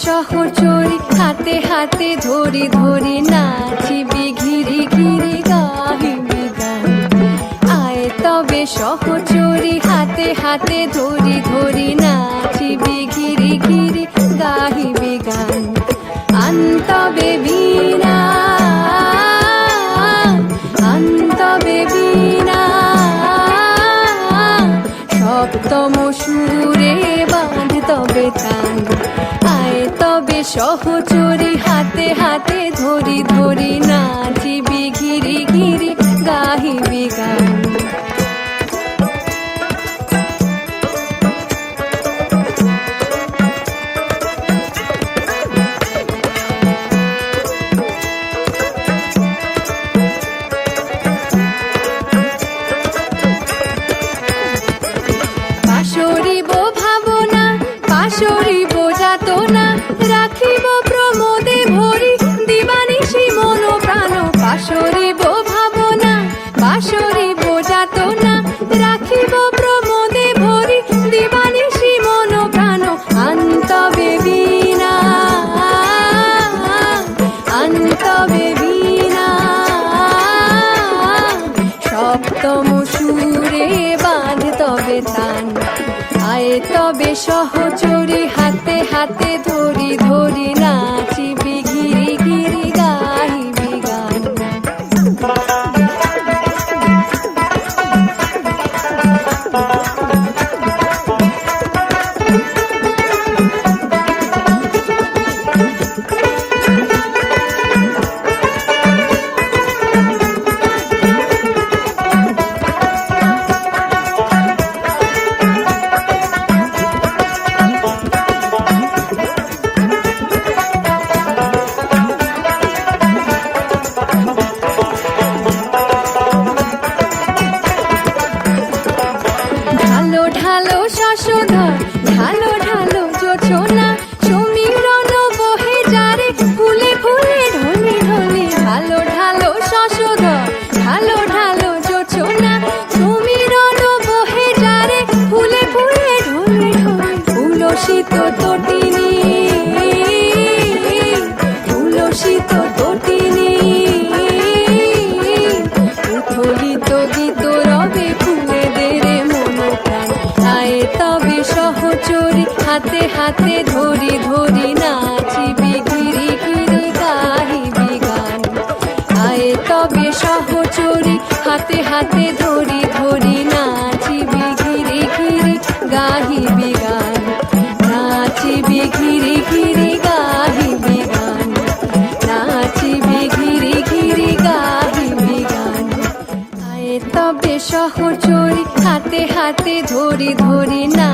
সহচরী হাতে হাতে ধরি ধরি নাচিবি ঘিরি ঘিরি গাহিবি গান। আয় তবে সহচরী হাতে হাতে ধরি ধরি নাচিবি ঘিরি ঘিরি গাহিবি গান। আনতবে বীণা আনতবে বীণা সপ্তম সুরে বাঁধ তবে তান। আয় তবে সহচরী হাতে হাতে ধরি ধরি নাচিবি ঘিরি ঘিরি গাহিবি গান। পাশরিব ভাবনা পাশরিব যাতনা রাখিব প্রমোদে ভরি দিবানিশি মন প্রাণ। পাশরিব ভাবনা পাশরিব যাতনা রাখিব প্রমোদে ভরি দিবানিশি মন প্রাণ। আনতবে বীণা আনতবে বীণা সপ্তম সুরে বাঁধ তবে তান। আয় তবে সহচরী হাতে হাতে ধরি ধরি নাচিবি ঘিরি ঘিরি গাহিবি গান। ঢালো ঢালো শশধর ঢালো ঢালো জোছনা সমীরণ বহে যারে ফুলে ফুলে ঢলে ঢলে। ঢালো ঢালো শশধর ঢালো ঢালো জোছনা সমীরণ বহে যারে ফুলে ফুলে ঢলে ঢলে। উলসিত তটিনী উলসিত তটিনী উথলিত গীত রবে ফুলে দেরে মন প্রাণ। আয় তবে সহচরী হাতে হাতে ধরি ধরি নাচিবি ঘিরি ঘিরি গাহিবি গান। আয় তবে সহচরী হাতে হাতে ধরি ধরি নাচিবি ঘিরি ঘিরি গাহিবি গান। নাচিবি ঘিরি ঘিরি গাহিবি গান। নাচিবি ঘিরি ঘিরি গাহিবি গান। আয় তবে সহচরী হাতে হাতে ধরি ধরি না